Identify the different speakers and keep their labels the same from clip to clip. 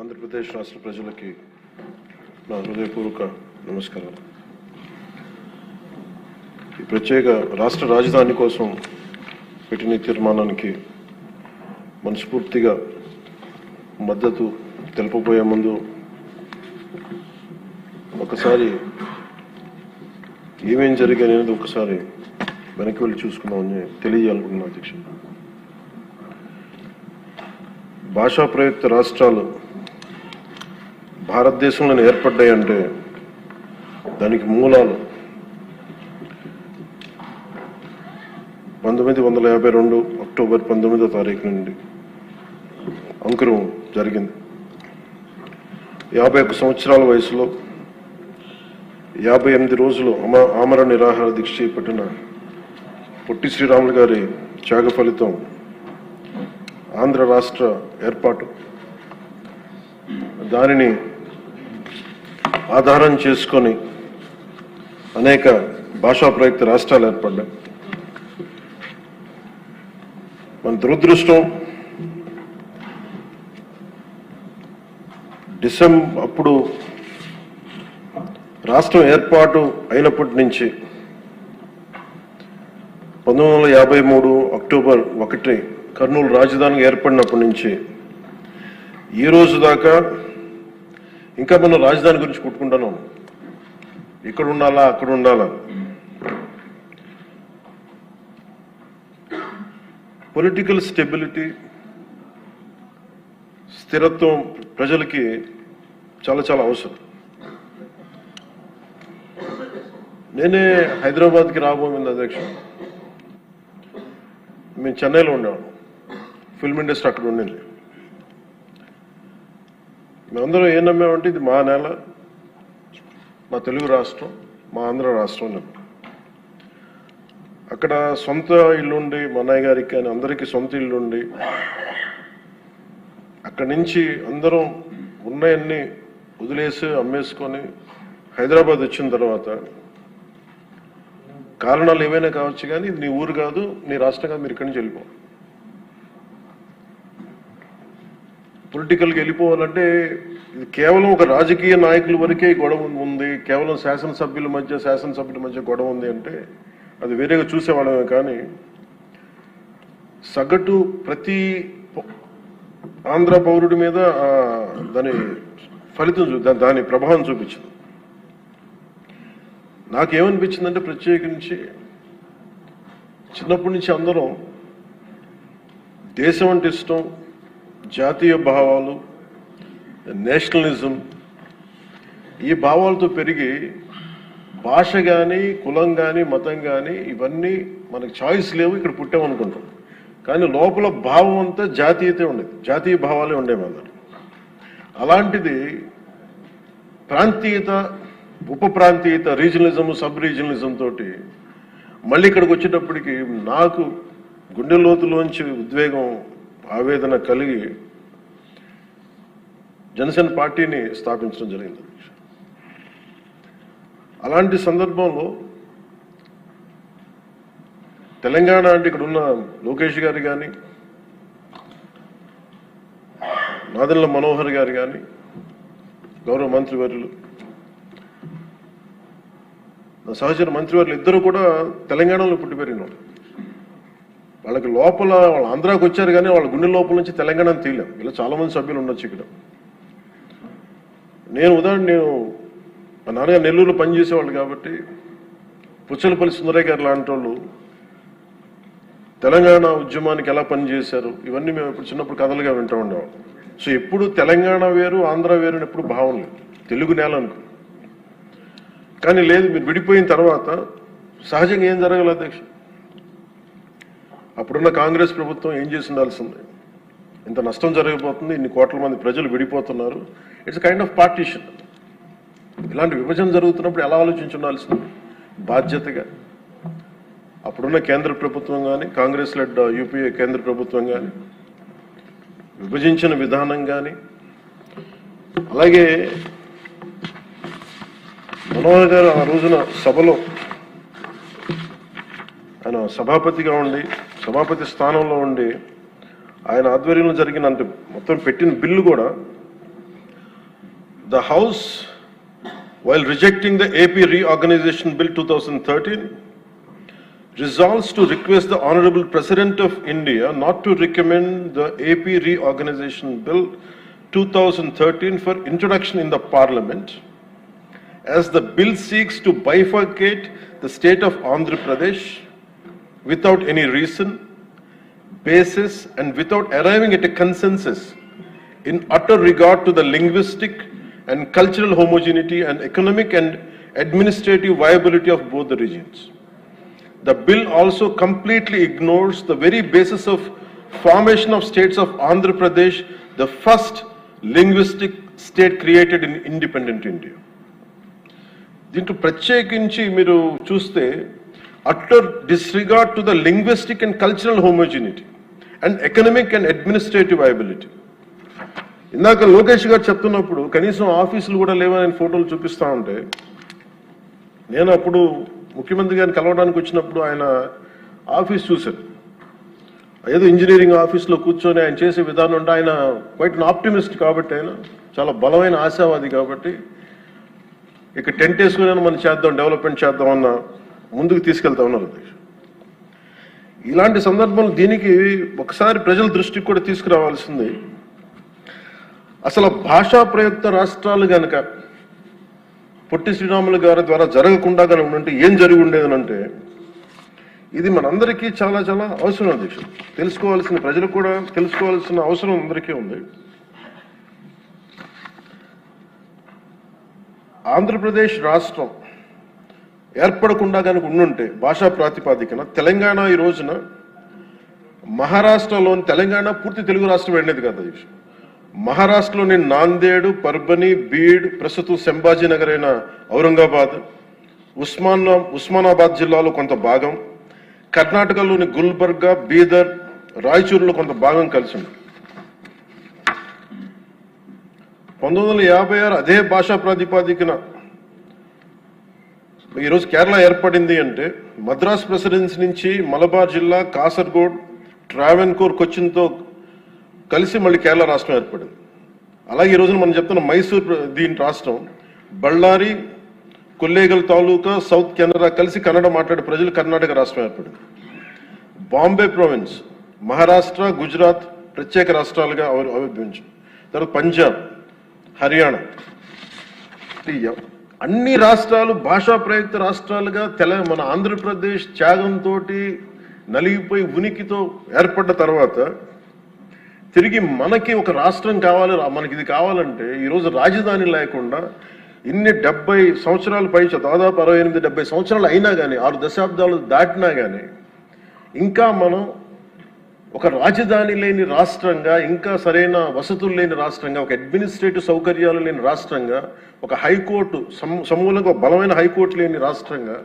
Speaker 1: ఆంధ్రప్రదేశ్ రాష్ట్ర ప్రజలకి నా హృదయపూర్వక నమస్కారాలు. ఈ ప్రత్యేక రాష్ట్ర రాజధాని కోసం పెట్టిన తీర్మానానికి మనస్ఫూర్తిగా మద్దతు తెలుపబోయే ముందు ఒకసారి ఏమేం జరిగాయనేది ఒకసారి వెనక్కి వెళ్ళి చూసుకున్నామని తెలియజేయాలనుకుంటున్నాను. అధ్యక్షుడు, భాషా ప్రయుక్త రాష్ట్రాలు భారతదేశంలో ఏర్పడ్డాయంటే దానికి మూలాలు 1952 అక్టోబర్ 19వ తారీఖు నుండి అంకురం జరిగింది. 51 సంవత్సరాల వయసులో 58 రోజులు ఆమర నిరాహార దీక్ష చేపట్టిన పొట్టి శ్రీరాములు గారి త్యాగ ఫలితం ఆంధ్ర రాష్ట్ర ఏర్పాటు. దానిని ఆధారం చేసుకొని అనేక భాషా ప్రయుక్త రాష్ట్రాలు ఏర్పడ్డాయి. మన దురదృష్టం, అప్పుడు రాష్ట్రం ఏర్పాటు అయినప్పటి నుంచి 1953 అక్టోబర్ 1 కర్నూలు రాజధానిగా ఏర్పడినప్పటి నుంచి ఈ రోజు దాకా ఇంకా మనం రాజధాని గురించి కొట్టుకుంటున్నాం. ఇక్కడ ఉండాలా, అక్కడ ఉండాలా. పొలిటికల్ స్టెబిలిటీ, స్థిరత్వం ప్రజలకి చాలా చాలా అవసరం. నేనే హైదరాబాద్కి రాబోయింది అధ్యక్ష. మేము చెన్నైలో ఉండేవాళ్ళం, ఫిల్మ్ ఇండస్ట్రీ అక్కడ ఉండింది. మేమందరం ఏం నమ్మామంటే ఇది మా నేల, మా తెలుగు రాష్ట్రం, మా ఆంధ్ర రాష్ట్రం. అక్కడ సొంత ఇల్లుండి, మా అన్నయ్య గారికి కానీ అందరికీ సొంత ఇల్లుండి, అక్కడి నుంచి అందరం ఉన్నాయన్నీ వదిలేసి అమ్మేసుకొని హైదరాబాద్ వచ్చిన తర్వాత కారణాలు ఏవైనా కావచ్చు కానీ ఇది నీ ఊరు కాదు, నీ రాష్ట్రం కాదు, మీరు ఇక్కడి నుంచి వెళ్ళిపో. పొలిటికల్గా వెళ్ళిపోవాలంటే ఇది కేవలం ఒక రాజకీయ నాయకుల వరకే గొడవ ఉంది, కేవలం శాసనసభ్యుల మధ్య గొడవ ఉంది అంటే అది వేరేగా చూసేవాళ్ళమే. కానీ సగటు ప్రతి ఆంధ్ర పౌరుడి మీద దాని ఫలితం, దాని ప్రభావం చూపించింది. నాకేమనిపించిందంటే ప్రత్యేకించి చిన్నప్పటి నుంచి అందరం దేశం అంటే ఇష్టం, జాతీయ భావాలు, నేషనలిజం, ఈ భావాలతో పెరిగి భాష కానీ, కులం కానీ, మతం కానీ ఇవన్నీ మనకు చాయిస్ లేవు, ఇక్కడ పుట్టామనుకుంటాం. కానీ లోపల భావం అంతా జాతీయతే ఉండేది, జాతీయ భావాలే ఉండేవి అందరు. అలాంటిది ప్రాంతీయత, ఉప ప్రాంతీయత, రీజనలిజం, సబ్ రీజనలిజం తోటి మళ్ళీ ఇక్కడికి వచ్చేటప్పటికి నాకు గుండె లోతులోంచి ఉద్వేగం, ఆవేదన కలిగి జనసేన పార్టీని స్థాపించడం జరిగింది. అలాంటి సందర్భంలో తెలంగాణ అంటే ఇక్కడ ఉన్న లోకేష్ గారు కానీ, నాదెండ్ల మనోహర్ గారు కానీ, గౌరవ మంత్రివర్యులు, సహచర మంత్రివర్యులు ఇద్దరు కూడా తెలంగాణలో పుట్టి పెరిగినారు. వాళ్ళకి లోపల వాళ్ళు ఆంధ్రాకి వచ్చారు కానీ వాళ్ళ గుండె లోపల నుంచి తెలంగాణను తీయలేం. ఇలా చాలా మంది సభ్యులు ఉండొచ్చు ఇక్కడ. నేను మా నాన్నగారు నెల్లూరులో పనిచేసేవాళ్ళు కాబట్టి పుచ్చలపల్లి సుందరయ్య గారు లాంటి వాళ్ళు తెలంగాణ ఉద్యమానికి ఎలా పనిచేశారు ఇవన్నీ మేము ఇప్పుడు చిన్నప్పుడు కథలుగా వింటూ ఉండేవాళ్ళం. సో ఎప్పుడు తెలంగాణ వేరు, ఆంధ్ర వేరు ఎప్పుడు భావం లేదు, తెలుగు నేల అనుకో. కానీ లేదు, మీరు విడిపోయిన తర్వాత సహజంగా ఏం జరగాలి అధ్యక్ష? అప్పుడున్న కాంగ్రెస్ ప్రభుత్వం ఏం చేసి ఉండాల్సింది? ఇంత నష్టం జరగబోతుంది, ఇన్ని కోట్ల మంది ప్రజలు విడిపోతున్నారు, ఇట్స్ కైండ్ ఆఫ్ పార్టీషన్. ఇలాంటి విభజన జరుగుతున్నప్పుడు ఎలా ఆలోచించి ఉండాల్సింది? బాధ్యతగా అప్పుడున్న కేంద్ర ప్రభుత్వం కానీ, కాంగ్రెస్ లెడ్ యూపీఏ కేంద్ర ప్రభుత్వం కానీ విభజించిన విధానం కానీ, అలాగే మనోహర్ గారు ఆ రోజున సభలో ఆయన సభాపతిగా ఉండి, సభాపతి స్థానంలో ఉండి ఆయన ఆధ్వర్యంలో జరిగిన అంటే మొత్తం పెట్టిన బిల్లు కూడా The House, while rejecting the AP Reorganization Bill 2013, resolves to request the Honorable President of India not to recommend the AP Reorganization Bill 2013 for introduction in the Parliament, as the bill seeks to bifurcate the state of Andhra Pradesh without any reason, basis, and without arriving at a consensus in utter regard to the linguistic and cultural homogeneity and economic and administrative viability of both the regions. The bill also completely ignores the very basis of formation of states of Andhra Pradesh, the first linguistic state created in independent India. దీంట్లో ప్రత్యేకించి మీరు చూస్తే utter disregard to the linguistic and cultural homogeneity and economic and administrative viability. ఇందాక లోకేష్ గారు చెప్తున్నప్పుడు కనీసం ఆఫీసులు కూడా లేవని ఫోటోలు చూపిస్తా ఉంటే, నేను అప్పుడు ముఖ్యమంత్రి గారిని కలవడానికి వచ్చినప్పుడు ఆయన ఆఫీస్ చూశాను. ఏదో ఇంజనీరింగ్ ఆఫీస్లో కూర్చొని ఆయన చేసే విధానం అంటే ఆయన క్వైట్ ఆప్టిమిస్ట్ కాబట్టి, ఆయన చాలా బలమైన ఆశావాది కాబట్టి, ఇక టెంట్ వేసుకుని మనం చేద్దాం, డెవలప్మెంట్ చేద్దాం అన్న ముందుకు తీసుకెళ్తా ఉన్నారు. ఇలాంటి సందర్భంలో దీనికి ఒకసారి ప్రజల దృష్టికి కూడా తీసుకురావాల్సింది. అసలు భాషా ప్రయుక్త రాష్ట్రాలు కనుక పొట్టి శ్రీరాములు గారి ద్వారా జరగకుండా కనుక ఉంటే ఏం జరిగి ఉండేదనంటే, ఇది మనందరికీ చాలా చాలా అవసరం. అధ్యక్షుడు తెలుసుకోవాల్సిన, ప్రజలు కూడా తెలుసుకోవాల్సిన అవసరం అందరికీ ఉంది. ఆంధ్రప్రదేశ్ రాష్ట్రం ఏర్పడకుండా కనుక ఉండుంటే భాషా ప్రాతిపాదికన తెలంగాణ ఈ రోజున మహారాష్ట్రలోని, తెలంగాణ పూర్తి తెలుగు రాష్ట్రం ఉండేది కదా అధ్యక్షుడు. మహారాష్ట్రలోని నాందేడు, పర్బని, బీడ్, ప్రస్తుతం సంభాజీనగర్ అయిన ఔరంగాబాద్, ఉస్మానాబాద్ జిల్లాలో కొంత భాగం, కర్ణాటకలోని గుల్బర్గా, బీదర్, రాయచూరులో కొంత భాగం కలిసి ఉంది. 1956 అదే భాషా ప్రాతిపాదికన ఈరోజు కేరళ ఏర్పడింది అంటే, మద్రాస్ ప్రెసిడెన్సీ నుంచి మలబార్ జిల్లా, కాసర్గోడ్, ట్రావెన్కోర్, కొచ్చిన్తో కలిసి మళ్ళీ కేరళ రాష్ట్రం ఏర్పడింది. అలాగే ఈ రోజున మనం చెప్తున్న మైసూర్ దీని రాష్ట్రం, బళ్ళారి, కొల్లేగల్ తాలూకా, సౌత్ కెనరా కలిసి కన్నడ మాట్లాడే ప్రజలు కర్ణాటక రాష్ట్రం ఏర్పడింది. బాంబే ప్రావిన్స్, మహారాష్ట్ర, గుజరాత్ ప్రత్యేక రాష్ట్రాలుగా ఆవిర్భవించాయి. తర్వాత పంజాబ్, హర్యానా, అన్ని రాష్ట్రాలు భాషా ప్రయుక్త రాష్ట్రాలుగా మన ఆంధ్రప్రదేశ్ త్యాగంతో నలిగిపోయి ఉనికితో ఏర్పడ్డ తర్వాత తిరిగి మనకి ఒక రాష్ట్రం కావాలి, మనకి ఇది కావాలంటే ఈరోజు రాజధాని లేకుండా ఇన్ని 70 సంవత్సరాల పై, దాదాపు 68-70 సంవత్సరాలు అయినా కానీ, 6 దశాబ్దాలు దాటినా కానీ ఇంకా మనం ఒక రాజధాని లేని రాష్ట్రంగా, ఇంకా సరైన వసతులు లేని రాష్ట్రంగా, ఒక అడ్మినిస్ట్రేటివ్ సౌకర్యాలు లేని రాష్ట్రంగా, ఒక హైకోర్టు సమూలంగా బలమైన హైకోర్టు లేని రాష్ట్రంగా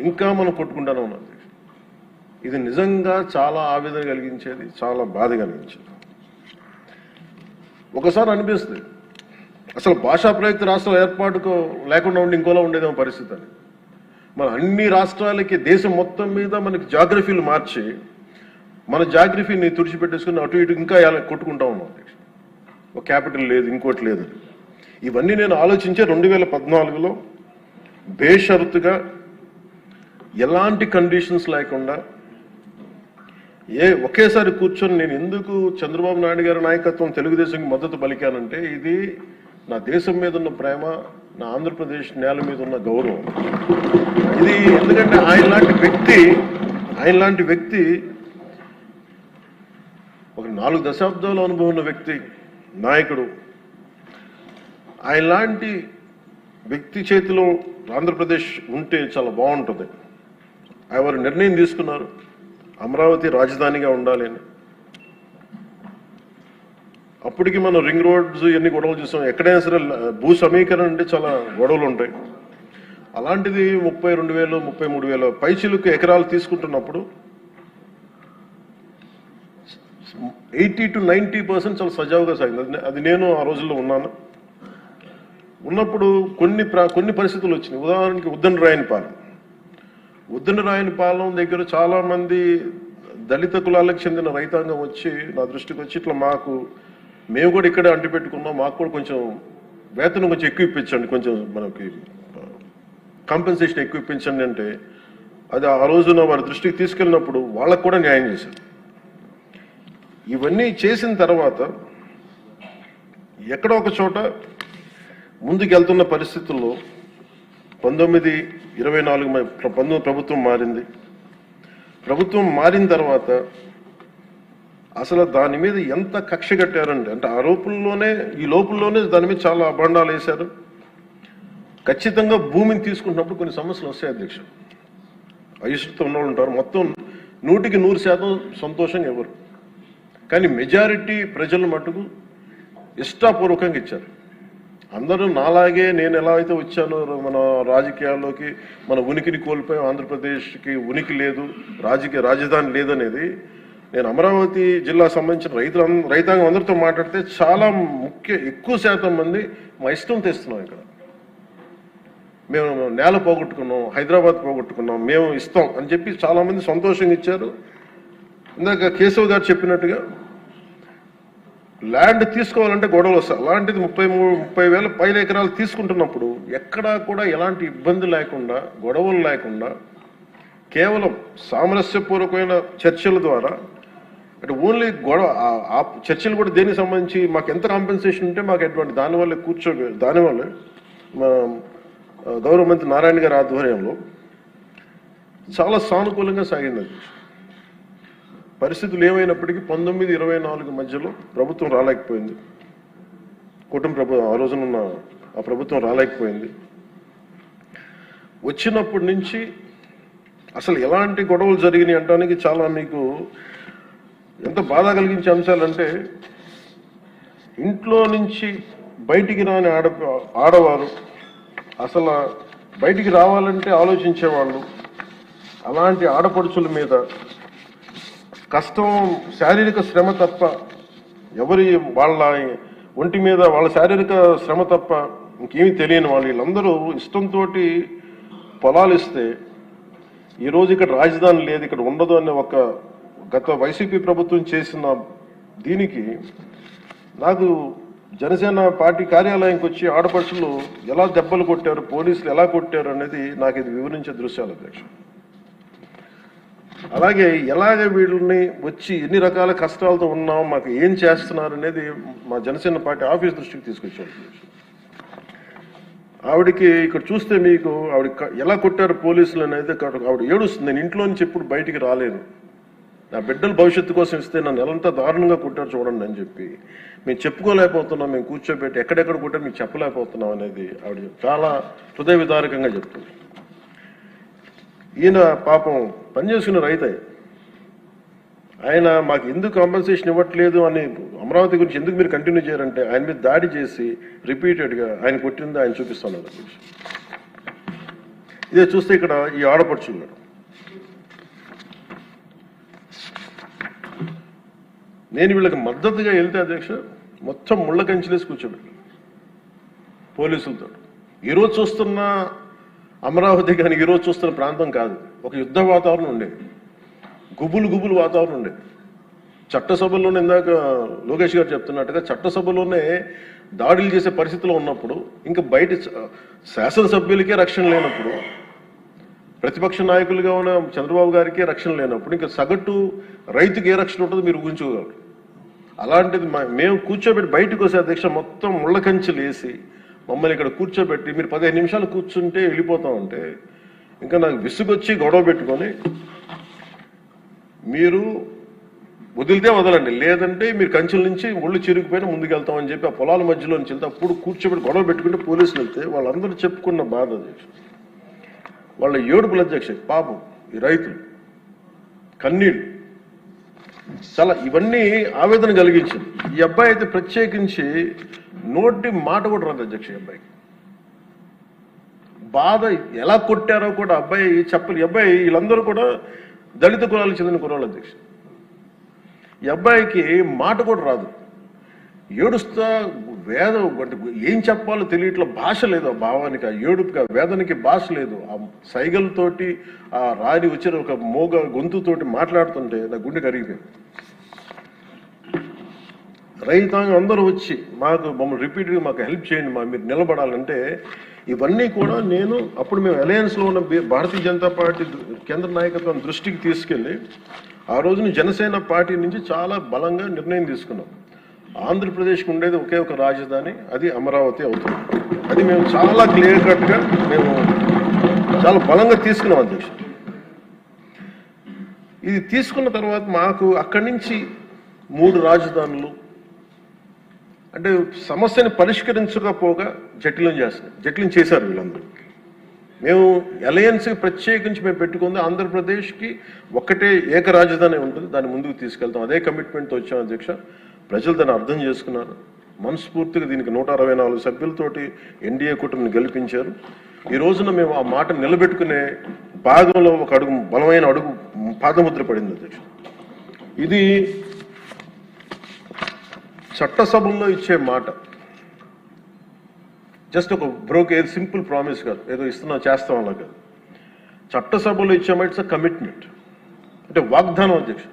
Speaker 1: ఇంకా మనం కొట్టుకుంటూనే ఉన్నాం. ఇది నిజంగా చాలా ఆవేదన కలిగించేది, చాలా బాధ కలిగించేది. ఒకసారి అనిపిస్తుంది అసలు భాషా ప్రయుక్త రాష్ట్రాల ఏర్పాటుకు లేకుండా ఉండి ఇంకోలా ఉండేదేమో పరిస్థితి అని. మన అన్ని రాష్ట్రాలకి దేశం మొత్తం మీద మనకి జాగ్రఫీలు మార్చి మన జాగ్రఫీని తుడిచిపెట్టేసుకుని అటు ఇటు ఇంకా కొట్టుకుంటా ఉన్నాం. ఒక క్యాపిటల్ లేదు, ఇంకోటి లేదు. ఇవన్నీ నేను ఆలోచించే 2014లో బేషరతుగా ఎలాంటి కండిషన్స్ లేకుండా ఒకేసారి కూర్చొని నేను ఎందుకు చంద్రబాబు నాయుడు గారి నాయకత్వం తెలుగుదేశంకి మద్దతు పలికానంటే, ఇది నా దేశం మీద ఉన్న ప్రేమ, నా ఆంధ్రప్రదేశ్ నేల మీద ఉన్న గౌరవం. ఇది ఎందుకంటే ఆయన లాంటి వ్యక్తి ఒక 4 దశాబ్దాల అనుభవం ఉన్న వ్యక్తి, నాయకుడు. ఆయన లాంటి వ్యక్తి చేతిలో ఆంధ్రప్రదేశ్ ఉంటే చాలా బాగుంటుంది. ఆయన నిర్ణయం తీసుకున్నారు అమరావతి రాజధానిగా ఉండాలి అని. అప్పటికి మనం రింగ్ రోడ్స్ ఎన్ని గొడవలు చూసాం. ఎక్కడైనా సరే భూ సమీకరణ అంటే చాలా గొడవలు ఉంటాయి. అలాంటిది 32,000 33,000 పైచిలుకు ఎకరాలు తీసుకుంటున్నప్పుడు 80 to 90% చాలా సజావుగా సాగింది. అది నేను ఆ రోజుల్లో ఉన్నప్పుడు కొన్ని పరిస్థితులు వచ్చినాయి. ఉదాహరణకి ఉద్దనరాయనిపాలెం దగ్గర చాలా మంది దళిత కులాలకు చెందిన రైతాంగం వచ్చి నా దృష్టికి వచ్చి, ఇట్లా మేము కూడా ఇక్కడే అంటిపెట్టుకున్నాం, మాకు కూడా కొంచెం వేతనం కొంచెం ఎక్కువ ఇప్పించండి, కొంచెం మనకి కాంపెన్సేషన్ ఎక్కువ ఇప్పించండి అంటే అది ఆ రోజున వారి దృష్టికి తీసుకెళ్ళినప్పుడు వాళ్ళకు కూడా న్యాయం చేశారు. ఇవన్నీ చేసిన తర్వాత ఎక్కడో ఒక చోట ముందుకెళ్తున్న పరిస్థితుల్లో 1924 ప్రభుత్వం మారింది. ప్రభుత్వం మారిన తర్వాత అసలు దాని మీద ఎంత కక్ష కట్టారంటే, అంటే ఈ లోపుల్లోనే దాని మీద చాలా అభండాలు వేశారు. ఖచ్చితంగా భూమిని తీసుకుంటున్నప్పుడు కొన్ని సమస్యలు వస్తాయి అధ్యక్ష. అయిష్టతో ఉన్నవాళ్ళు ఉంటారు, మొత్తం 100% సంతోషంగా ఎవరు, కానీ మెజారిటీ ప్రజలు మటుకు ఇష్టాపూర్వకంగా ఇచ్చారు. అందరూ నాలాగే నేను ఎలా అయితే వచ్చానో మన రాజకీయాల్లోకి మన ఉనికిని కోల్పోయాం, ఆంధ్రప్రదేశ్కి ఉనికి లేదు, రాజధాని లేదనేది నేను అమరావతి జిల్లా సంబంధించిన రైతాంగం అందరితో మాట్లాడితే చాలా ఎక్కువ శాతం మంది మా ఇష్టం తెస్తున్నాం, ఇక్కడ మేము నేల పోగొట్టుకున్నాం, హైదరాబాద్ పోగొట్టుకున్నాం, మేము ఇస్తాం అని చెప్పి చాలామంది సంతోషంగా ఇచ్చారు. ఇందాక కేశవ్ గారు చెప్పినట్టుగా ల్యాండ్ తీసుకోవాలంటే గొడవలు వస్తాయి. అలాంటిది 30,000 పైన ఎకరాలు తీసుకుంటున్నప్పుడు ఎక్కడా కూడా ఎలాంటి ఇబ్బంది లేకుండా, గొడవలు లేకుండా, కేవలం సామరస్యపూర్వకమైన చర్చల ద్వారా, అంటే ఓన్లీ గొడవ ఆ చర్చలు కూడా దేనికి సంబంధించి మాకు ఎంత కాంపెన్సేషన్ ఉంటే మాకు ఎటువంటి దానివల్ల దానివల్ల గౌరవ మంత్రి నారాయణ గారి ఆధ్వర్యంలో చాలా సానుకూలంగా సాగింది. పరిస్థితులు ఏమైనప్పటికీ 1924 మధ్యలో ప్రభుత్వం రాలేకపోయింది, కుటుంబ ప్రభుత్వం ఆ రోజునున్న ఆ ప్రభుత్వం రాలేకపోయింది. వచ్చినప్పటి నుంచి అసలు ఎలాంటి గొడవలు జరిగినాయి అంటానికి చాలా మీకు ఎంత బాధ కలిగించే అంశాలంటే, ఇంట్లో నుంచి బయటికి రాని ఆడవారు అసలు బయటికి రావాలంటే ఆలోచించేవాళ్ళు. అలాంటి ఆడపడుచుల మీద కష్టం, శారీరక శ్రమ తప్ప వాళ్ళ ఒంటి మీద వాళ్ళ శారీరక శ్రమ తప్ప ఇంకేమీ తెలియని వీళ్ళందరూ ఇష్టంతో పొలాలు ఇస్తే ఈరోజు ఇక్కడ రాజధాని లేదు, ఇక్కడ ఉండదు అనే ఒక గత వైసీపీ ప్రభుత్వం చేసిన దీనికి నాకు జనసేన పార్టీ కార్యాలయానికి వచ్చి ఆడపడుచులు ఎలా దెబ్బలు కొట్టారు, పోలీసులు ఎలా కొట్టారు అనేది నాకు ఇది వివరించే దృశ్యాలు అధ్యక్ష. అలాగే ఎలాగే వీళ్ళని వచ్చి ఎన్ని రకాల కష్టాలతో ఉన్నాం, మాకు ఏం చేస్తున్నారు అనేది మా జనసేన పార్టీ ఆఫీస్ దృష్టికి తీసుకొచ్చారు. ఆవిడికి ఇక్కడ చూస్తే మీకు ఆవిడ ఎలా కొట్టారు పోలీసులు అనేది ఆవిడ ఏడుస్తుంది. నేను ఇంట్లో నుంచి ఎప్పుడు బయటికి రాలేను, నా బిడ్డల భవిష్యత్తు కోసం ఇస్తే నన్ను ఎలాంత దారుణంగా కొట్టారు చూడండి అని చెప్పి మేము చెప్పుకోలేకపోతున్నాం, మేము కూర్చోబెట్టి ఎక్కడెక్కడ కొట్టారు మీకు చెప్పలేకపోతున్నాం అనేది ఆవిడ చాలా హృదయ విదారకంగా చెప్తుంది. ఈయన పాపం పనిచేసుకున్న రైతు, ఆయన మాకు ఎందుకు కాంపెన్సేషన్ ఇవ్వట్లేదు అని అమరావతి గురించి ఎందుకు మీరు కంటిన్యూ చేయారంటే ఆయన మీద దాడి చేసి రిపీటెడ్గా ఆయన కొట్టింది ఆయన చూపిస్తున్నారు. ఇదే చూస్తే ఇక్కడ ఈ ఆడపడుచున్నాడు, నేను వీళ్ళకి మద్దతుగా వెళ్తే అధ్యక్ష మొత్తం ముళ్ళ కంచెలేసి కూర్చోబెట్టాను పోలీసులతో. ఈరోజు చూస్తున్న అమరావతి కానీ ఈరోజు చూస్తున్న ప్రాంతం కాదు, ఒక యుద్ధ వాతావరణం ఉండేది, గుబులు వాతావరణం ఉండేది. చట్టసభల్లోనే ఇందాక లోకేష్ గారు చెప్తున్నట్టుగా చట్టసభలోనే దాడులు చేసే పరిస్థితిలో ఉన్నప్పుడు, ఇంకా బయట శాసనసభ్యులకే రక్షణ లేనప్పుడు, ప్రతిపక్ష నాయకులుగా ఉన్న చంద్రబాబు గారికే రక్షణ లేనప్పుడు ఇంకా సగటు రైతుకి ఏ రక్షణ ఉంటుందో మీరు ఊహించుకోగలరు. అలాంటిది మేము కూర్చోబెట్టి బయటకు వస్తే అధ్యక్ష మొత్తం ముళ్ళ కంచెలు వేసి మమ్మల్ని ఇక్కడ కూర్చోబెట్టి మీరు 15 నిమిషాలు కూర్చుంటే వెళ్ళిపోతామంటే ఇంకా నాకు విసుగొచ్చి గొడవ పెట్టుకొని మీరు వదిలితే వదలండి, లేదంటే మీరు కంచెల నుంచి ఒళ్ళు చిరిగిపోయినా ముందుకెళ్తామని చెప్పి ఆ పొలాల మధ్యలో నుంచి వెళ్తే అప్పుడు కూర్చోబెట్టి గొడవ పెట్టుకుంటే పోలీసులు వెళ్తే వాళ్ళందరూ చెప్పుకున్న బాధ అధ్యక్ష, వాళ్ళ ఏడుపుల అధ్యక్ష, పాపం ఈ రైతులు కన్నీళ్ళు చాలా ఇవన్నీ ఆవేదన కలిగించింది. ఈ అబ్బాయి అయితే ప్రత్యేకించి నోటి మాట కూడా రాదు అధ్యక్ష. ఈ అబ్బాయికి బాధ ఎలా కొట్టారో కూడా అబ్బాయి చెప్పలు. ఈ అబ్బాయి వీళ్ళందరూ కూడా దళిత కులాలకు చెందిన కులాలు అధ్యక్ష. ఈ అబ్బాయికి మాట కూడా రాదు, ఏడుస్తా ఏం చెప్పాలో తెలియట్లా, భాష లేదు ఆ భావానికి, ఆ ఏడుపుకి, ఆ వేదనకి భాష లేదు. ఆ సైగలతోటి ఆ రాని వచ్చిన ఒక మోగ గొంతుతోటి మాట్లాడుతుంటే నా గుండె కరిగిపోయింది. రైతాంగం అందరూ వచ్చి మమ్మల్ని రిపీటెడ్గా మాకు హెల్ప్ చేయండి, మీరు నిలబడాలంటే ఇవన్నీ కూడా నేను అప్పుడు మేము అలయన్స్లో ఉన్న భారతీయ జనతా పార్టీ కేంద్ర నాయకత్వం దృష్టికి తీసుకెళ్ళి ఆ రోజున జనసేన పార్టీ నుంచి చాలా బలంగా నిర్ణయం తీసుకున్నాం. ఆంధ్రప్రదేశ్కి ఉండేది ఒకే ఒక రాజధాని, అది అమరావతి అవుతుంది. అది మేము చాలా క్లియర్ కట్గా మేము చాలా బలంగా తీసుకున్నాం అధ్యక్ష. ఇది తీసుకున్న తర్వాత మాకు అక్కడి నుంచి 3 రాజధానులు అంటే సమస్యని పరిష్కరించకపోగా జటిలం చేశారు వీళ్ళందరూ. మేము అలయన్స్కి ప్రత్యేకించి మేము పెట్టుకుంది ఆంధ్రప్రదేశ్కి ఒక్కటే ఏక రాజధాని ఉంటుంది, దాన్ని ముందుకు తీసుకెళ్తాం. అదే కమిట్మెంట్తో వచ్చాం అధ్యక్ష. ప్రజలు దాన్ని అర్థం చేసుకున్నారు. మనస్ఫూర్తిగా దీనికి 164 సభ్యులతోటి ఎన్డీఏ కూటమిని గెలిపించారు. ఈ రోజున మేము ఆ మాట నిలబెట్టుకునే భాగంలో ఒక బలమైన అడుగు పాదముద్ర పడింది అధ్యక్ష. ఇది చట్టసభల్లో ఇచ్చే మాట జస్ట్ ఒక ఏదో సింపుల్ ప్రామిస్ కాదు, ఏదో చేస్తాం అలా కాదు. చట్టసభలో ఇచ్చే మాట ఇట్స్ కమిట్మెంట్, అంటే వాగ్దానం అధ్యక్ష.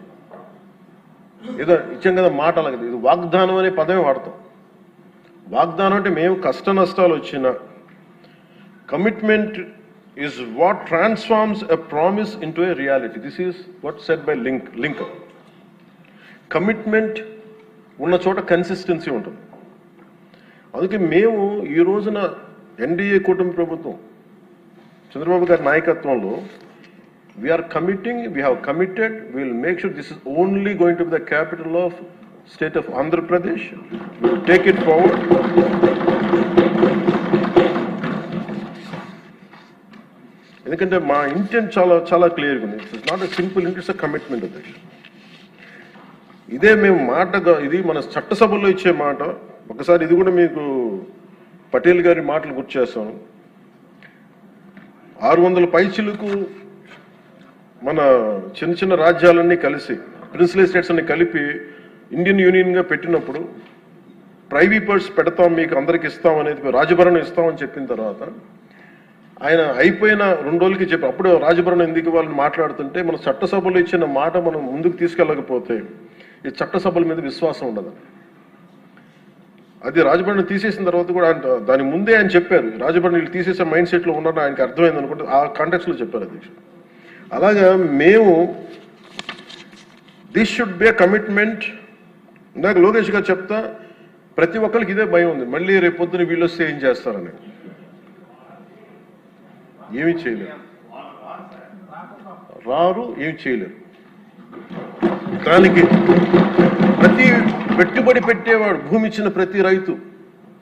Speaker 1: ఏదో ఇచ్చాం కదా మాట అలా కదా, ఇది వాగ్దానం అనే పదమే వాడతాం. వాగ్దానం అంటే మేము కష్ట నష్టాలు వచ్చిన commitment is what transforms a promise into a reality. This is what said by Lincoln. Commitment ఉన్న చోట కన్సిస్టెన్సీ ఉంటుంది. అందుకే మేము ఈ రోజున ఎన్డీఏ కూటమి ప్రభుత్వం చంద్రబాబు గారి నాయకత్వంలో we are committing, we have committed, we will make sure this is only going to be the capital of state of Andhra Pradesh. We will take it forward. ఎందుకంటే మా ఇంటెంట్ చాలా చాలా క్లియర్గా ఉంది. It's not a simple intent, it's a commitment అధ్యక్ష. ఇదే మేము మాటగా, ఇది మన చట్టసభల్లో ఇచ్చే మాట. ఒకసారి ఇది కూడా మీకు పటేల్ గారి మాటలు గుర్తు చేస్తాను. 600 పైచిలకు మన చిన్న చిన్న రాజ్యాలన్నీ కలిసి ప్రిన్సిపల్ స్టేట్స్ అన్ని కలిపి ఇండియన్ యూనియన్గా పెట్టినప్పుడు ప్రైవీ పర్స్ పెడతాం, మీకు అందరికి ఇస్తాం అనేది, రాజభరణం ఇస్తామని చెప్పిన తర్వాత ఆయన అయిపోయిన 2 రోజులకి చెప్పి అప్పుడు రాజభరణం ఎందుకు వాళ్ళని మాట్లాడుతుంటే మన చట్టసభలో ఇచ్చిన మాట మనం ముందుకు తీసుకెళ్ళకపోతే ఈ చట్టసభల మీద విశ్వాసం ఉండదు. అది రాజభరణం తీసేసిన తర్వాత కూడా దాని ముందే ఆయన చెప్పారు, రాజభరణం తీసేసే మైండ్ సెట్లో ఉన్నారని ఆయనకి అర్థమైంది అనుకుంటే ఆ కాంటెక్స్లో చెప్పారు అధ్యక్ష. అలాగా మేము this should be a commitment. ఇందాక లోకేష్ గారు చెప్తా, ప్రతి ఒక్కరికి ఇదే భయం ఉంది, మళ్ళీ రేపు పొద్దున వీళ్ళు వస్తే ఏం చేస్తారని. ఏమీ చేయలేరు, రారు, ఏమి చేయలేరు. దానికి ప్రతి పెట్టుబడి పెట్టేవాడు, భూమి ఇచ్చిన ప్రతి రైతు,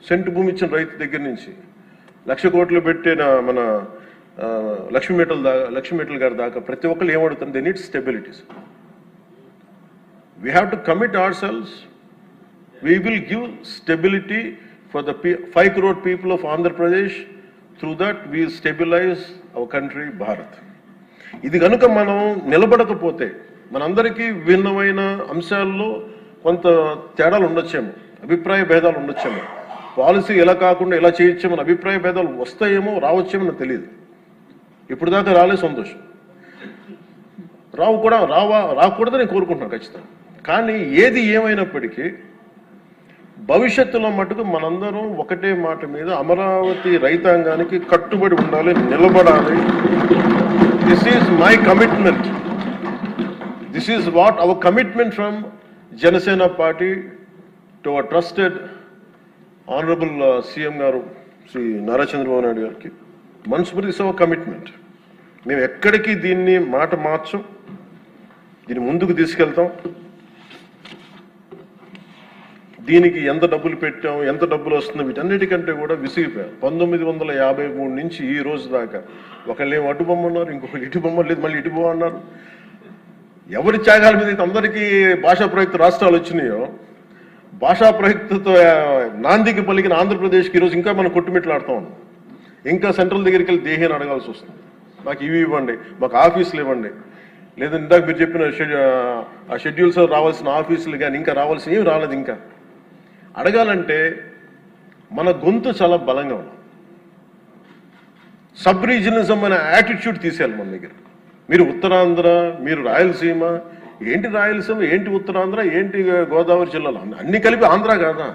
Speaker 1: సెంటు భూమి ఇచ్చిన రైతు దగ్గర నుంచి 1,00,000 కోట్లు పెట్టిన మన లక్ష్మీ గారి దాకా ప్రతి ఒక్కరు ఏమడుతుంది, they need stabilities. We have to commit ourselves. We will give stability for the 5 crore people of Andhra Pradesh. Through that we stabilize our country, Bharat. ఇది కనుక మనం నిలబడకపోతే మనందరికీ భిన్నమైన అంశాల్లో కొంత తేడాలు ఉండొచ్చేమో, అభిప్రాయ భేదాలు ఉండొచ్చేమో, పాలసీ ఎలా కాకుండా ఎలా చేయొచ్చేమో అభిప్రాయ భేదాలు వస్తాయేమో, రావచ్చేమో నాకు తెలియదు. ఇప్పుడు దాకా రాలే, సంతోషం. రాకూడదని నేను కోరుకుంటున్నాను ఖచ్చితంగా. కానీ ఏది ఏమైనప్పటికీ భవిష్యత్తులో మటుకు మనందరం ఒకటే మాట మీద అమరావతి రైతాంగానికి కట్టుబడి ఉండాలి, నిలబడాలి. This is my commitment. This is what our commitment from Janasena party to our trusted honourable CM గారు శ్రీ నారా చంద్రబాబు నాయుడు గారికి. మనస్ఫూర్తి ఇస్ అవర్ కమిట్మెంట్. మేము ఎక్కడికి దీన్ని మాట మార్చం, దీన్ని ముందుకు తీసుకెళ్తాం. దీనికి ఎంత డబ్బులు పెట్టాం, ఎంత డబ్బులు వస్తుంది, వీటన్నిటికంటే కూడా విసిగిపోయాం. 1953 నుంచి ఈ రోజు దాకా ఒకళ్ళు ఏమో అటు బొమ్మన్నారు, ఇంకొకళ్ళు ఇటు బొమ్మ లేదు, మళ్ళీ ఇటు బొమ్మ అన్నారు. ఎవరి త్యాగాల మీద అయితే అందరికీ భాషా ప్రయుక్త రాష్ట్రాలు వచ్చినాయో, భాషా ప్రయుక్తతో నాందికి పలికిన ఆంధ్రప్రదేశ్కి ఈరోజు ఇంకా మనం కొట్టుమిట్లాడుతూ ఉన్నాం. ఇంకా సెంట్రల్ దగ్గరికి వెళ్ళి దేహాన్ని అడగాల్సి వస్తుంది. మాకు ఇవి ఇవ్వండి, మాకు ఆఫీసులు ఇవ్వండి, లేదా ఇందాక మీరు చెప్పిన ఆ షెడ్యూల్స్ రావాల్సిన ఆఫీసులు కానీ ఇంకా రావాల్సిన ఏమి రాలేదు. ఇంకా అడగాలంటే మన గొంతు చాలా బలంగా ఉంది. సబ్ రీజనలిజం అనే యాటిట్యూడ్ తీసేయాలి మన దగ్గర. మీరు ఉత్తరాంధ్ర, మీరు రాయలసీమ, ఏంటి రాయలసీమ, ఏంటి ఉత్తరాంధ్ర, ఏంటి గోదావరి జిల్లాలో అన్ని కలిపి ఆంధ్ర కాదా?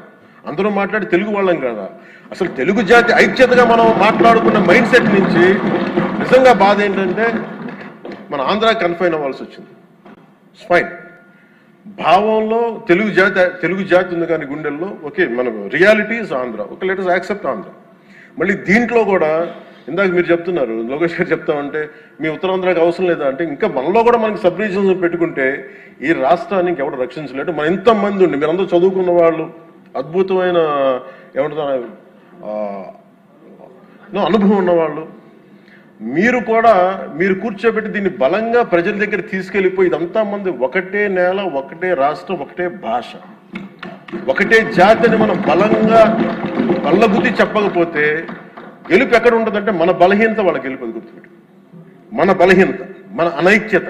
Speaker 1: అందరూ మాట్లాడి తెలుగు వాళ్ళం కాదా? అసలు తెలుగు జాతి ఐక్యతగా మనం మాట్లాడుకున్న మైండ్ సెట్ నుంచి నిజంగా బాధ ఏంటంటే మన ఆంధ్ర కన్ఫైన్ అవ్వాల్సి వచ్చింది. ఫైన్, భావంలో తెలుగు జాతి ఉంది కానీ గుండెల్లో ఓకే, మనకు reality is Andhra, okay, let us accept Andhra. మళ్ళీ దీంట్లో కూడా ఇందాక మీరు చెప్తున్నారు, లోకేష్ గారు చెప్తామంటే మీ ఉత్తరాంధ్రకి అవసరం లేదా అంటే, ఇంకా మనలో కూడా మనకి సబ్ రీజన్స్ పెట్టుకుంటే ఈ రాష్ట్రానికి ఎవరు రక్షించలేడు. మన ఎంతమంది ఉండి మీరందరూ చదువుకున్న వాళ్ళు, అద్భుతమైన ఏమంటారు అనుభవం ఉన్నవాళ్ళు, మీరు కూడా మీరు కూర్చోబెట్టి దీన్ని బలంగా ప్రజల దగ్గర తీసుకెళ్ళిపోయి ఇదంతా మంది ఒకటే నేల, ఒకటే రాష్ట్రం, ఒకటే భాష, ఒకటే జాతి అని మనం బలంగా బల్లగుద్ది చెప్పకపోతే గెలుపు ఎక్కడ ఉంటుందంటే మన బలహీనత వాళ్ళ గెలుపు. అది గుర్తుపెట్టి, మన బలహీనత, మన అనైక్యత.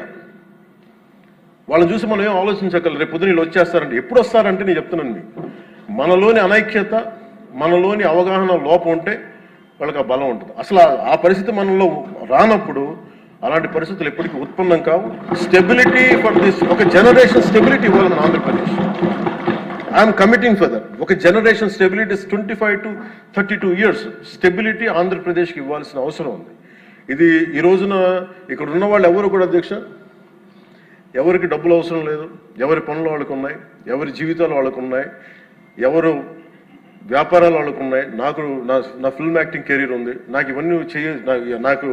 Speaker 1: వాళ్ళని చూసి మనం ఏం ఆలోచించగలరు, రేపు పొద్దున వీళ్ళు వచ్చేస్తారంటే. ఎప్పుడు వస్తారంటే నేను చెప్తున్నాను మీకు, మనలోని అనైక్యత, మనలోని అవగాహన లోపం ఉంటే వాళ్ళకి ఆ బలం ఉంటుంది. అసలు ఆ పరిస్థితి మనలో రానప్పుడు అలాంటి పరిస్థితులు ఎప్పటికీ ఉత్పన్నం కావు. స్టెబిలిటీ ఫర్ దిస్, ఒక జనరేషన్ స్టెబిలిటీ ఇవ్వాలి మన Andhra Pradesh. I'm committing for that. ఒక generation stability 25 to 32 years stability ఆంధ్రప్రదేశ్కి ఇవ్వాల్సిన అవసరం ఉంది. ఇది ఈ రోజున ఇక్కడ ఉన్న వాళ్ళు ఎవరు కూడా అధ్యక్ష, ఎవరికి డబ్బులు అవసరం లేదు, ఎవరి పనులు వాళ్ళకు ఉన్నాయి, ఎవరి జీవితాలు వాళ్ళకు ఉన్నాయి, ఎవరు వ్యాపారాలు వాళ్ళకు ఉన్నాయి. నా ఫిల్మ్ యాక్టింగ్ కెరీర్ ఉంది, నాకు ఇవన్నీ నాకు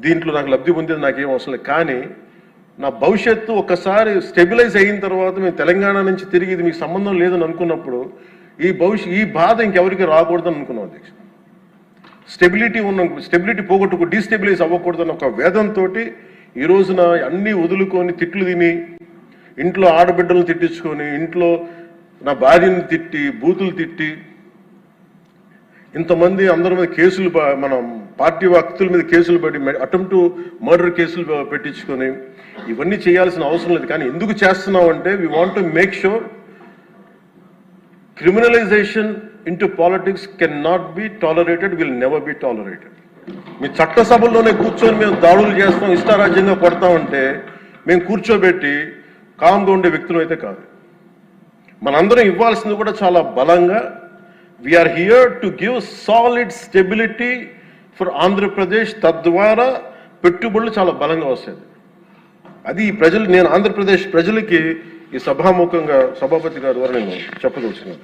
Speaker 1: దీంట్లో నాకు లబ్ధి పొందేది నాకేం అవసరం లేదు. కానీ నా భవిష్యత్తు ఒక్కసారి స్టెబిలైజ్ అయిన తర్వాత మేము తెలంగాణ నుంచి తిరిగి ఇది మీకు సంబంధం లేదని అనుకున్నప్పుడు ఈ బాధ ఇంకెవరికి రాకూడదని అనుకున్నాం అధ్యక్ష. స్టెబిలిటీ పోగొట్టుకు డీస్టెబిలైజ్ అవ్వకూడదని ఒక వేదంతో ఈ రోజున అన్నీ వదులుకొని తిట్లు తిని, ఇంట్లో ఆడబిడ్డలను తిట్టించుకొని, ఇంట్లో నా భార్యని తిట్టి, బూతులు తిట్టి, ఇంతమంది అందరి మీద కేసులు, మన పార్టీ వ్యక్తుల మీద కేసులు పడి, అటెంప్ట్ టు మర్డర్ కేసులు పెట్టించుకొని ఇవన్నీ చేయాల్సిన అవసరం లేదు. కానీ ఎందుకు చేస్తున్నాం అంటే we want to make sure criminalization into politics can not be tolerated, will never be tolerated. మీ చట్టసభల్లోనే కూర్చొని మేము దాడులు చేస్తాం, ఇష్టారాజ్యంగా కొడతామంటే మేము కూర్చోబెట్టి కామ్గా ఉండే వ్యక్తులు అయితే కాదు. మనందరం ఇవ్వాల్సింది కూడా చాలా బలంగా, we are here to give solid stability for Andhra Pradesh. తద్వారా పెట్టుబడులు చాలా బలంగా వస్తాయి. అది ఈ ప్రజలు, నేను ఆంధ్రప్రదేశ్ ప్రజలకి ఈ సభాముఖంగా సభాపతి గారి ద్వారా నేను చెప్పదలుచుకున్నాను.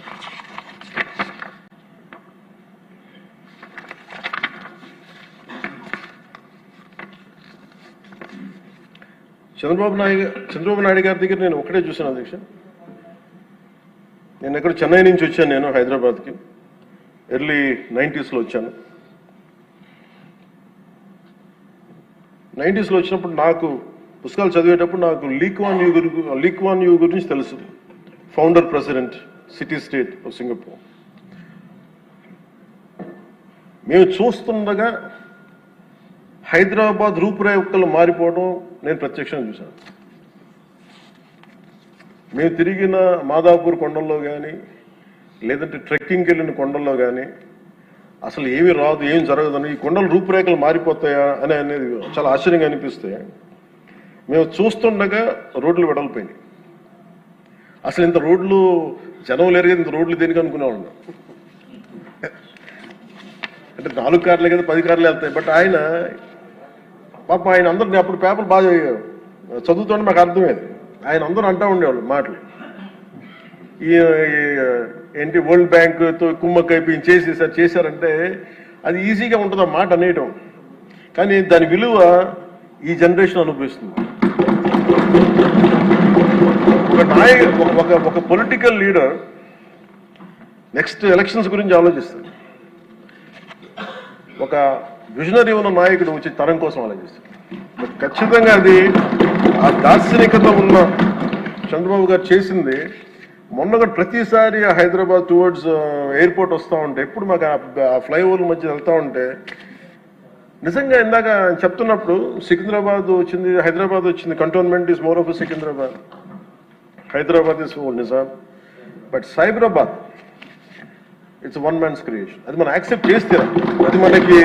Speaker 1: చంద్రబాబు నాయుడు గారి దగ్గర నేను ఒకటే చూశాను అధ్యక్ష. నేను ఎక్కడ చెన్నై నుంచి వచ్చాను, నేను హైదరాబాద్కి ఎర్లీ 90s వచ్చాను. 90s వచ్చినప్పుడు నాకు పుస్తకాలు చదివేటప్పుడు నాకు లీ క్వాన్ యూ గురించి తెలుసు. Founder president city state of Singapore. మేము చూస్తుండగా హైదరాబాద్ రూపురేఖలు మారిపోవడం నేను ప్రత్యక్షంగా చూశాను. మేము తిరిగిన మాదాపూర్ కొండల్లో కానీ, లేదంటే ట్రెక్కింగ్కి వెళ్ళిన కొండల్లో కానీ అసలు ఏమి రాదు, ఏం జరగదని, ఈ కొండల రూపురేఖలు మారిపోతాయా అనేది చాలా ఆశ్చర్యంగా అనిపిస్తే, మేము చూస్తుండగా రోడ్లు వెడల్పోయినాయి. అసలు ఇంత రోడ్లు జనం లేరు కదా, ఇంత రోడ్లు దేనికి అనుకునేవాళ్ళం. అంటే 4 కార్లే కదా, 10 కార్లు వెళ్తాయి. బట్ ఆయన పాప, ఆయన అందరినీ అప్పుడు పేపర్ బాగా చదువుతుంటే మాకు అర్థమేది. ఆయన అందరూ అంటూ ఉండేవాళ్ళు మాటలు, ఈ ఏంటి వరల్డ్ బ్యాంక్తో కుమ్మక్కైపు చేశారంటే అది ఈజీగా ఉంటుంది ఆ మాట అనేయటం. కానీ దాని విలువ ఈ జనరేషన్ అనుభవిస్తుంది. ఒక పొలిటికల్ లీడర్ నెక్స్ట్ ఎలక్షన్స్ గురించి ఆలోచిస్తాడు. ఒక విజనరీ ఉన్న నాయకుడు వచ్చి తరం కోసం ఆలోచిస్తాడు. ఖచ్చితంగా అది ఆ దార్శనికత ఉన్న చంద్రబాబు గారు చేసింది. మొన్నగా ప్రతిసారి హైదరాబాద్ టువర్డ్స్ ఎయిర్పోర్ట్ వస్తూ ఉంటే, ఎప్పుడు మాకు ఆ ఫ్లైఓవర్ మధ్య వెళ్తూ ఉంటే నిజంగా ఇందాక చెప్తున్నప్పుడు సికింద్రాబాద్ వచ్చింది, హైదరాబాద్ వచ్చింది. Cantonment is more of Secunderabad, Hyderabad is Nizam. But Cyberabad it's one man's creation. అది మనం యాక్సెప్ట్ చేస్తే, అది మనకి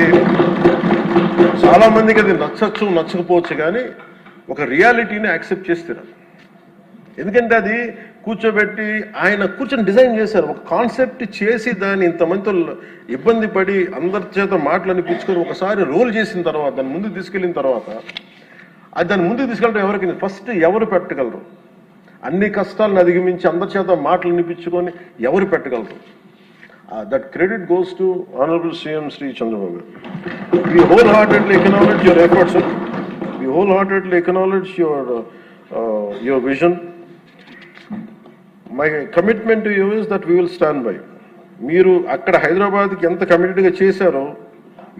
Speaker 1: చాలా మందికి అది నచ్చచ్చు నచ్చకపోవచ్చు, కానీ ఒక రియాలిటీని యాక్సెప్ట్ చేస్తే ఎందుకంటే అది కూర్చోబెట్టి ఆయన కూర్చొని డిజైన్ చేశారు, ఒక కాన్సెప్ట్ చేసి దాన్ని ఇంతమందితో ఇబ్బంది పడి అందరి చేత మాటలు అనిపించుకొని ఒకసారి రోల్ చేసిన తర్వాత దాన్ని ముందుకు తీసుకెళ్ళిన తర్వాత అది దాన్ని ముందుకు తీసుకెళ్ళడం ఎవరికి ఫస్ట్ ఎవరు పెట్టగలరు? అన్ని కష్టాలను అధిగమించి అందరి చేత మాటలు అనిపించుకొని ఎవరు పెట్టగలరు? That credit goes to honourable CM Shri Chandrababu. We wholeheartedly acknowledge your efforts, sir. We wholeheartedly acknowledge your vision. My commitment to you is that we will stand by. మీరు అక్కడ హైదరాబాద్కి ఎంత కమిటెడ్గా చేశారో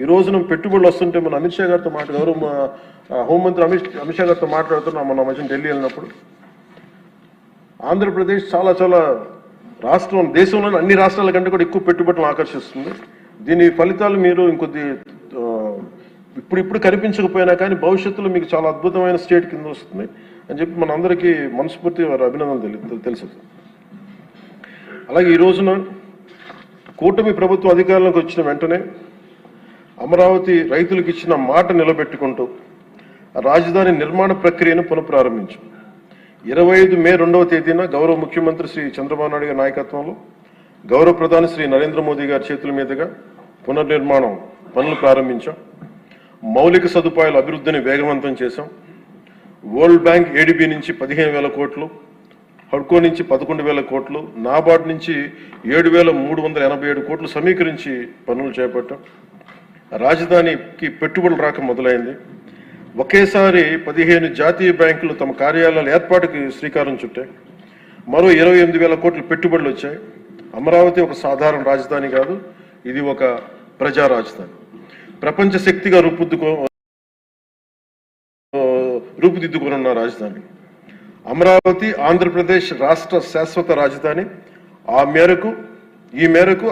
Speaker 1: ఈ రోజున పెట్టుబడులు వస్తుంటే మన అమిత్ షా గారితో గౌరవ హోంమంత్రి అమిత్ షా గారితో మాట్లాడుతున్నాం మన మధ్య ఢిల్లీ వెళ్ళినప్పుడు. ఆంధ్రప్రదేశ్ చాలా చాలా రాష్ట్రం దేశంలోని అన్ని రాష్ట్రాల కంటే కూడా ఎక్కువ పెట్టుబడులను ఆకర్షిస్తుంది. దీని ఫలితాలు మీరు ఇంకొద్ది ఇప్పుడు కనిపించకపోయినా కానీ భవిష్యత్తులో మీకు చాలా అద్భుతమైన స్టేట్ కింద వస్తుంది అని చెప్పి మనందరికీ మనస్ఫూర్తిగా వారి అభినందనలు తెలుసు. అలాగే ఈ రోజున కూటమి ప్రభుత్వం అధికారంలోకి వచ్చిన వెంటనే అమరావతి రైతులకు ఇచ్చిన మాట నిలబెట్టుకుంటూ రాజధాని నిర్మాణ ప్రక్రియను పునఃప్రారంభించాం. 25 మే 2వ తేదీన గౌరవ ముఖ్యమంత్రి శ్రీ చంద్రబాబు నాయుడు గారి నాయకత్వంలో గౌరవ ప్రధాని శ్రీ నరేంద్ర మోదీ గారి చేతుల మీదుగా పునర్నిర్మాణం పనులు ప్రారంభించాం. మౌలిక సదుపాయాల అభివృద్ధిని వేగవంతం చేశాం. వరల్డ్ బ్యాంక్ ఏడీబీ నుంచి 15,000 కోట్లు, హడ్కో నుంచి 11,000 కోట్లు, నాబార్డ్ నుంచి 7,387 కోట్లు సమీకరించి పనులు చేపట్టాం. రాజధానికి పెట్టుబడులు రాక మొదలైంది. ఒకేసారి 15 జాతీయ బ్యాంకులు తమ కార్యాలయాల ఏర్పాటుకి శ్రీకారం చుట్టాయి. మరో 28,000 కోట్ల పెట్టుబడులు వచ్చాయి. అమరావతి ఒక సాధారణ రాజధాని కాదు, ఇది ఒక ప్రజా రాజధాని. ప్రపంచ శక్తిగా రూపుదిద్దుకున్న రాజధాని అమరావతి ఆంధ్రప్రదేశ్ రాష్ట్ర శాశ్వత రాజధాని. ఈ మేరకు